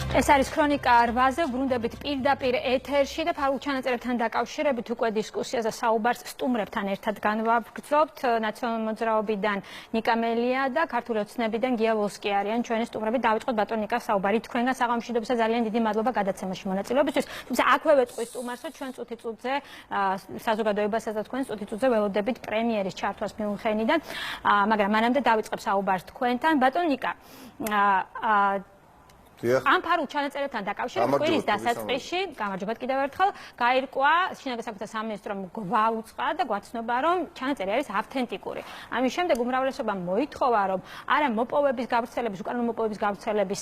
ეს არის ქრონიკა 8-ზე, ბრუნდებით პირდაპირ ეთერში და ფარულ ჩანაწერებთან დაკავშირებით უკვე დისკუსიაზე საუბარს სტუმრებთან ერთად განვაგრძობთ. ნაციონალური მოძრაობიდან ნიკა მელია და ქართული ოცნებიდან გია ვოლსკი არიან ჩვენი სტუმრები. დავიწყოთ ბატონ ნიკა საუბარი თქვენგან საღამოშიდობისა ძალიან დიდი მადლობა გადაცემაში მონაწილეობისთვის. თუმცა აქვე ვეთქვი სტუმარს, რომ ჩვენ წუთიწუთზე საზოგადოებასაც და თქვენ წუთიწუთზე ველოდებით პრემიერის ჩართვას მიუნხენიდან, მაგრამ მანამდე დავიწყებ საუბარს თქვენთან. ბატონ ნიკა, ამ ფარულ ჩანაწერებთან დაკავშირებით კვირის დასაწყისში, გამარჯობათ კიდევ ერთხელ, გაირკვა შინაგან საქმეთა სამინისტრომ გვაუწყა და გვაცნობა, რომ ჩანაწერი არის ავთენტიკური. ამის შემდეგ უმრავლესობამ მოითხოვა, რომ არა მოპოვების გავრცელების, უკანონო მოპოვების გავრცელების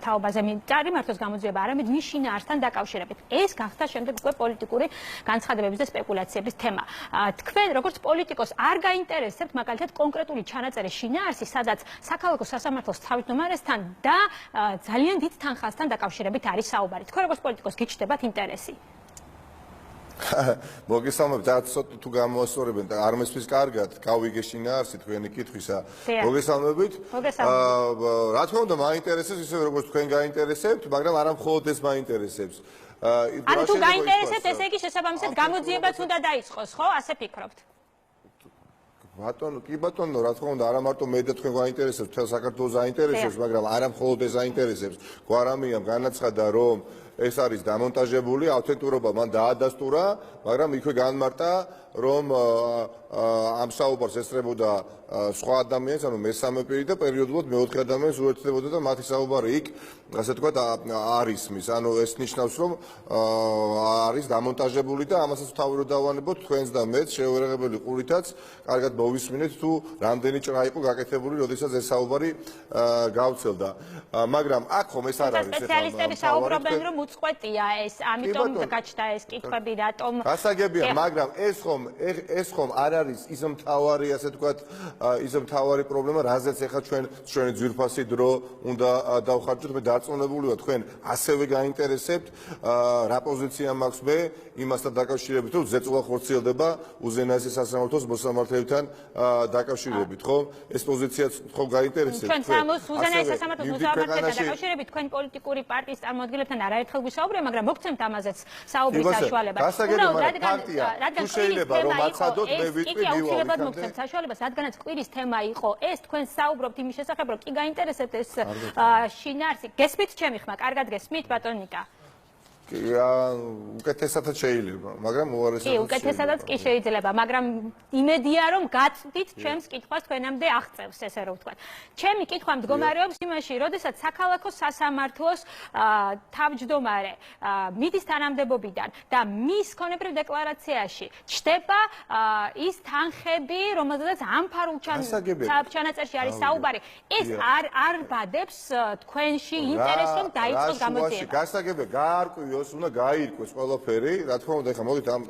თაობაზე წარიმართოს გამოძიება, არამედ მის შინაარსთან დაკავშირებით. ეს გახდა შემდეგ უკვე პოლიტიკური განცხადებების და სპეკულაციების თემა. თქვენ როგორც პოლიტიკოს არ გაინტერესებთ მაგალითად კონკრეტული ჩანაწერის შინაარსი, სადაც საქალაქო სასამართლოს თავმჯდომარესთან და ძალიან დიდ თანხასთან დაკავშირებით არის საუბარი. თქვენ როგორც პოლიტიკოს გიჩნდებათ ინტერესი? მოგესალმებით, ცოტა თუ გამოასწორებენ და არ მესმის კარგად, გავიგე შინაარსი თქვენი კითხვისა. მოგესალმებით. რა თქმა უნდა, მაინტერესებს ისე როგორც თქვენ გაინტერესებთ, მაგრამ არა მხოლოდ ეს მაინტერესებს. ანუ თუ გაინტერესებთ, ესე იგი შესაბამისად გამოძიებაც უნდა დაიწყოს, ხო? ასე ფიქრობთ? ბატონო, კი ბატონო, რა თქმა უნდა, არა მარტო მე და თქვენ გაინტერესებს, მთელ საქართველოს აინტერესებს, მაგრამ არა მხოლოდ ეს აინტერესებს. გვარამიამ განაცხადა, რომ ეს არის დამონტაჟებული, ავთენტურობა მან დაადასტურა, მაგრამ იქვე განმარტა, რომ ამ საუბარს ესწრებოდა სხვა ადამიანს, ანუ მესამე პირი და პერიოდულად მეოთხე ადამიანს უერთდებოდა და მათი საუბარი იქ, ასე ვთქვათ, არ ისმის. ანუ ეს ნიშნავს, რომ არის დამონტაჟებული და ამასაც თავი რომ დავანებოთ თქვენს და მეც შეუერაღებელი ყურითაც კარგად მოვისმინეთ თუ რამდენი ჭრა იყო გაკეთებული, როდესაც ეს საუბარი გავრცელდა. მაგრამ აქ ხომ ეს არ არის. სპეციალისტები საუბრობენ, რომ უწყვეტია ეს, ამიტომ გაჩნდა ეს კითხვები, რატომ? გასაგებია, მაგრამ ეს ხომ არ არის ის მთავარი, ასე ვთქვათ, ის მთავარი პრობლემა, რაზეც ახლა ჩვენი ძვირფასი დრო უნდა დავხარჯოთ. მე დარწმუნებული ვარ, თქვენ ასევე გაინტერესებთ, რა პოზიცია მაქვს მე იმასთან დაკავშირებით, რომ ზეწოლა ხორციელდება უზენაესი სასამართლოს მოსამართლეებთან დაკავშირებით, ხო? ეს პოზიციაც ხომ გაინტერესებთ? ჩვენ უზენაესი სასამართლოს მოსამართლეებთან დაკავშირებით თქვენ პოლიტიკური პარტიის წარმომადგენლებთან არაერთხელ ვისაუბრე, მაგრამ მოგცემთ ამაზეც საუბრის საშუალებას. თუ შეიძლება რომ აცადოთ, მე ვიტყვი აუცილებლად მოგცემთ საშუალებას, რადგანაც კვირის თემა იყო ეს, თქვენ საუბრობთ იმის შესახებ, რომ კი გაინტერესებთ ეს შინაარსი. გესმით ჩემი ხმა, კარგად გესმით ბატონ ნიკა? უკეთესადაც შეიძლება, მაგრამ უარესადაც. კი, უკეთესადაც კი შეიძლება, მაგრამ იმედია რომ გაწვდით ჩემს კითხვას თქვენამდე აღწევს, ესე რომ ვთქვათ. ჩემი კითხვა მდგომარეობს იმაში, როდესაც საქალაქო სასამართლოს თავმჯდომარე მიდის თანამდებობიდან და მის კონკრეტულ დეკლარაციაში ჩდება ის თანხები, რომელზედაც ამ ფარულ ჩანაწერში არის საუბარი, ეს არ ბადებს თქვენში ინტერესს, რომ დაიწყოს გამოძიება. გასაგებია, გაარკვიო უნდა გაირკვეს ყველაფერი, რა თქმა უნდა, ეხლა მოდით ამ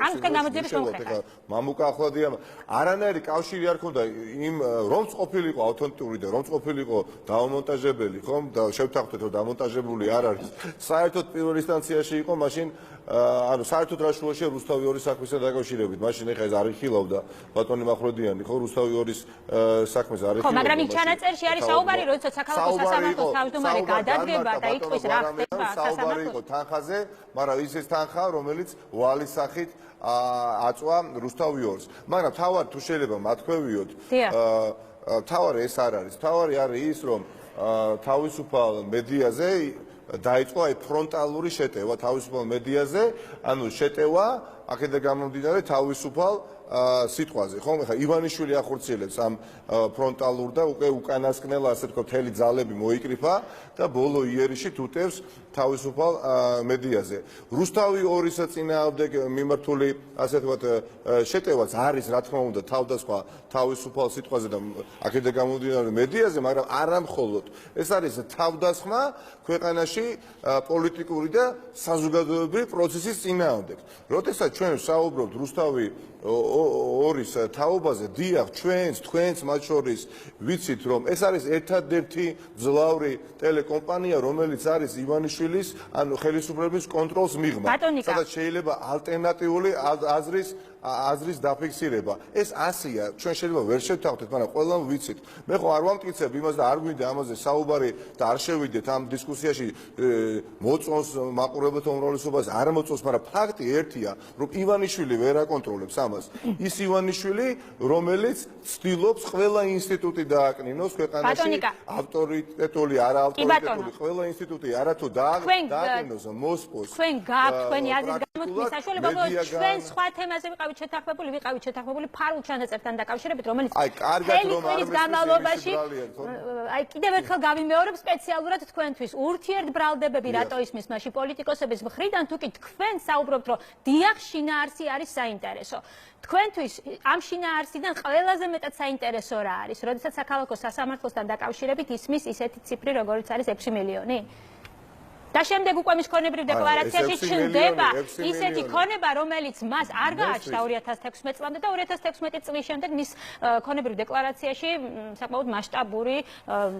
მამუკა ახლადია, არანაირი კავშირი არ ქონდა იმ რომც ყოფილიყო ავთენტური და რომც ყოფილიყო დაამონტაჟებელი, ხომ? და შევთანხმდეთ, რომ დამონტაჟებული არ არის. საერთოდ პირველ ინსტანციაში იყო, მაშინ ანუ საერთოდ რაშუაშია რუსთავი 2 საქმესა დაკავშირებით. მაშინ ეხლა ეს არ იხილავდა ბატონი მახროდიანი, ხო, რუსთავი 2-ის საქმეს არ იხილავდა. ხო, მაგრამ იმ ჩანაწერში არის საუბარი, როდესაც საქალაქო სასამართლოს თავმჯდომარე გადადგება და იტყვის რა ხდება საუბარი იყო თანხაზე, მაგრამ ის თანხა, რომელიც ვალის სახით აწვა რუსთავი 2-ს. მაგრამ თავად თუ შეიძლება მათქვევიოთ, თავარი ეს არ არის. თავარი არის ის, რომ თავისუფალ მედიაზე დაიწყო აი ფრონტალური შეტევა თავისუფალ მედიაზე, ანუ შეტევა აქედან გამომდინარე თავისუფალ სიტყვაზე, ხომ? ეხლა ივანიშვილი ახორციელებს ამ ფრონტალურ და უკვე უკანასკნელ, ასე ვთქვათ, მთელი ძალები მოიკრიფა და ბოლო იერიში უტევს თავისუფალ მედიაზე. რუსთავი 2-ის წინააღმდეგ მიმართული, ასე ვთქვათ, შეტევაც არის, რა თქმა უნდა, თავდასხმა თავისუფალ სიტყვაზე და აქედან გამომდინარე მედიაზე, მაგრამ არა მხოლოდ. ეს არის თავდასხმა ქვეყანაში პოლიტიკური და საზოგადოებრივი პროცესის წინააღმდეგ. როდესაც ჩვენ საუბრობთ რუსთავი 2-ის თაობაზე, დიახ, თქვენს მათ შორის ვიცით, რომ ეს არის ერთადერთი ძლავრი ტელეკომპანია, რომელიც არის ივანიშვილის, ანუ ხელისუფლების კონტროლს მიღმა. სადაც შეიძლება ალტერნატიული აზრის აზრის დაფიქსირება. ეს ასია, ჩვენ შეიძლება ვერ შევთანხმდეთ, მაგრამ ყველამ ვიცით. მე ხო არ ვამტკიცებ იმას და არ გვინდა ამაზე საუბარი და არ შევიდეთ ამ დისკუსიაში მოწონს მაყურებელთა უმრავლესობას, არ მოწონს, მაგრამ ფაქტი ერთია, რომ ივანიშვილი ვერ აკონტროლებს ამას. ის ივანიშვილი, რომელიც ცდილობს ყველა ინსტიტუტი დააკნინოს ქვეყანაში, ავტორიტეტული, არა ავტორიტეტული, ყველა ინსტიტუტი არათუ დააკნინოს მოსპოს. თქვენ გაქვთ თქვენი აზრის გამოთქმის საშუალება, რომ ჩვენ სხვა თემაზე ვიყავით შეთანხმებული ფარულ ჩანაწერთან დაკავშირებით, რომელიც ხელის განმავლობაში აი კიდევ ერთხელ გავიმეორებ სპეციალურად თქვენთვის ურთიერთბრალდებები რატო ისმის მასში პოლიტიკოსების მხრიდან თუ კი თქვენ საუბრობთ, რომ დიახ შინაარსი არის საინტერესო. თქვენთვის ამ შინაარსიდან ყველაზე მეტად საინტერესო რა არის, როდესაც საქალაქო სასამართლოსთან დაკავშირებით ისმის ისეთი ციფრი, როგორიც არის 6 მილიონი? და შემდეგ უკვე მის ქონებრივ დეკლარაციაში ჩნდება ისეთი ქონება, რომელიც მას არ გააჩნდა 2016 წლამდე და 2016 წლის შემდეგ მის ქონებრივ დეკლარაციაში საკმაოდ მასშტაბური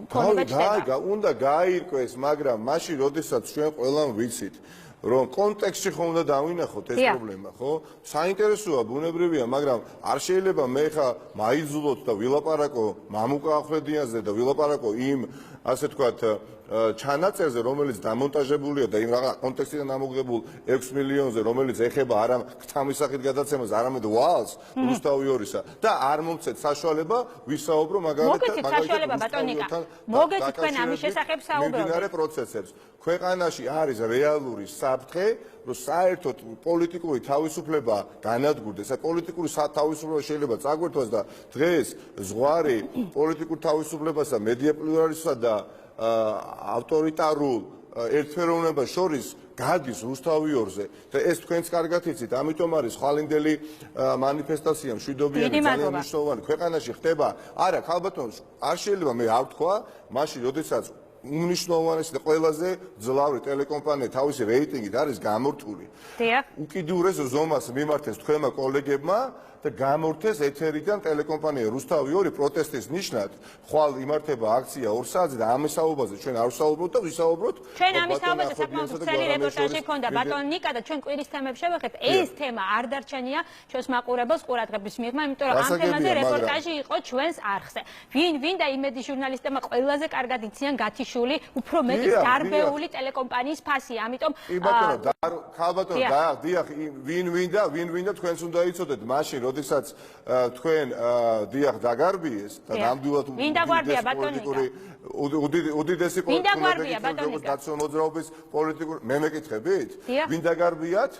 ქონება ჩნდება. უნდა გააირკვეს, მაგრამ მაშინ, როდესაც ჩვენ ყველამ ვიცით, რომ კონტექსტში ხომ უნდა დავინახოთ ეს პრობლემა, ხო? საინტერესოა, ბუნებრივია, მაგრამ არ შეიძლება მე ხა მაიძულოთ და ვილაპარაკო მამუკა ახვლედიანზე და ვილაპარაკო იმ, ასე ვთქვათ, ჩანაწერზე, რომელიც დამონტაჟებულია და იმ რაღაც კონტექსტიდან ამოგდებულ 6 მილიონზე, რომელიც ეხება არა ქთამისახით გადაცემას, არამედ ვალს რუსთავი ორისა და არ მომცეთ საშუალება ვისაუბრო მაგალითად მოგეცით თქვენ ამის შესახებ საუბრობთ. მიმდინარე პროცესებს. ქვეყანაში არის რეალური საფრთხე, რომ საერთოდ პოლიტიკური თავისუფლება განადგურდეს. პოლიტიკური თავისუფლება შეიძლება წაგვერთვას და დღეს ზღვარი პოლიტიკურ თავისუფლებასა, მედია პლურალიზმსა და ავტორიტარულ ერთფეროვნებას შორის გადის რუსთავი ორზე და ეს თქვენც კარგად იცით, ამიტომ არის ხვალინდელი მანიფესტაცია მშვიდობიანი ძალიან მნიშვნელოვანი. ქვეყანაში ხდება, არა, ხალბატონო, არ შეიძლება მე არ ვთქვა, მაშინ როდესაც უმნიშვნელოვანესი და ყველაზე ძლავრი ტელეკომპანია თავისი რეიტინგით არის გამორთული. უკიდურეს ზომას მიმართეს თქვენმა კოლეგებმა და გამორთეს ეთერიდან ტელეკომპანია რუსთავი 2 პროტესტის ნიშნად. ხვალ იმართება აქცია 2 საათზე და ამის საუბარზე ჩვენ არ ვსაუბრობთ და ვისაუბროთ. ჩვენ ამის საუბარზე საკმაოდ ვრცელი რეპორტაჟი ქონდა ბატონ ნიკა და ჩვენ კვირის თემებს შევეხეთ. ეს თემა არ დარჩენია ჩვენს მაყურებელს ყურადღების მიღმა, იმიტომ რომ ამ თემაზე რეპორტაჟი იყო ჩვენს არხზე. ვინ და იმედი ჟურნალისტებმა ყველაზე კარგად იციან გათიშული, უფრო მეტი დარბეული ტელეკომპანიის ფასი, ამიტომ ხალბატონო, დიახ, ვინ და თქვენს უნდა იცოდეთ მაშინ როდესაც თქვენ დიახ დაგარბიეს და ნამდვილად უდიდესი პოლიტიკური მოძრაობის პოლიტიკური მე მეკითხებით? ვინ დაგარბიათ?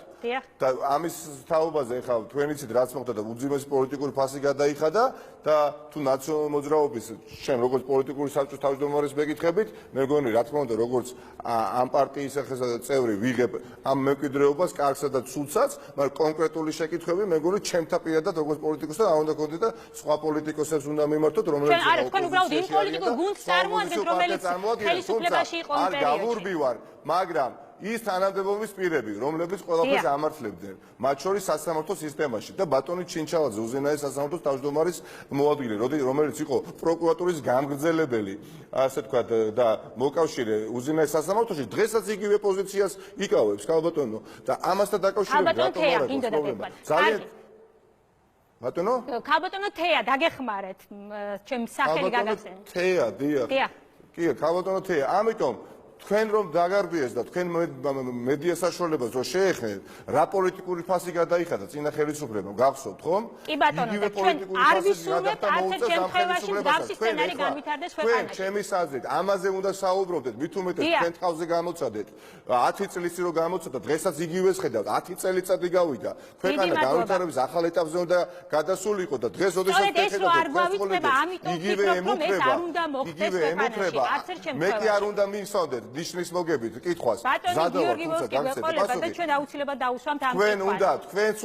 და ამის თაობაზე ხა თქვენ იცით რაც მოხდა და უძიმესი პოლიტიკური ფასი გადაიხადა და თუ ნაციონალური მოძრაობის შენ როგორც პოლიტიკური საბჭოს თავმჯდომარის მეკითხებით, მე მგონი რა თქმა უნდა როგორც ამ პარტიის წევრი ვიღებ ამ მემკვიდრეობას კარგსა და ცუდსაც, მაგრამ კონკრეტული შეკითხვები მე მგონი ჩემთა პირადად როგორც პოლიტიკოსთან არ უნდა გქონდეთ და სხვა პოლიტიკოსებს უნდა მიმართოთ, რომლებიც ჩვენ თქვენ უბრალოდ იმ პოლიტიკურ გუნდს წარმოადგენთ, რომელიც ხელისუფლებაში იყო იმ პერიოდში. არ გავურბივარ, მაგრამ ის თანამდებობის პირები, რომლებიც ყველაფერს ამართლებდნენ, მათ შორის სასამართლო სისტემაში და ბატონი ჩინჩალაძე, უზენაეს სასამართლოს თავმჯდომარის მოადგილე, რომელიც იყო პროკურატურის გამგრძელებელი, ასე თქვა და მოკავშირე უზენაეს სასამართლოში, დღესაც იგივე პოზიციას იკავებს, ხალბატონო, და ამასთან დაკავშირებით რატომ არ აქვს პრობლემა? ძალიან ბატონო? ხალბატონო თეა, დაგეხმარეთ, ჩემ სახელი გაგაცნეთ. თეა, დიახ. კი, ხალბატონო თეა, ამიტომ თქვენ რომ დაგარბიეს და თქვენ მედია საშუალებას რომ შეეხნეთ, რა პოლიტიკური ფასი გადაიხადა წინა ხელისუფლებამ, გახსოვთ ხომ? კი ბატონო, ჩვენ არ ვისურვებთ არც შემთხვევაში მსგავსი სცენარი განვითარდეს ქვეყანაში. თქვენ ჩემი აზრით, ამაზე უნდა საუბრობდეთ, მით უმეტეს თქვენ თავზე გამოცადეთ. 10 წლის რომ გამოცადეთ, დღესაც იგივეს ხედავთ, 10 წელიწადი გავიდა. ქვეყანა განვითარების ახალ ეტაპზე უნდა გადასულიყო და დღეს ოდესაც იგივე ემუქრება. მე კი არ უნდა მისვამდეთ ნიშნის მოგებით კითხვას. ზადავარ თუმცა გაგცეთ და ჩვენ აუცილებლად დაუსვამთ ამ კითხვას. თქვენც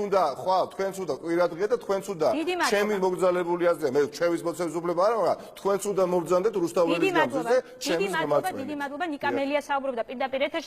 უნდა კვირადღე და თქვენც უნდა ჩემი მოგზალებული აზრია, მე ჩემის მოცემის უფლება არ აქვს, თქვენც უნდა მობრძანდეთ რუსთაველის გამზზე ჩემის გამარჯვებით. დიდი მადლობა, ნიკა მელია საუბრობდა პირდაპირ ეთერში.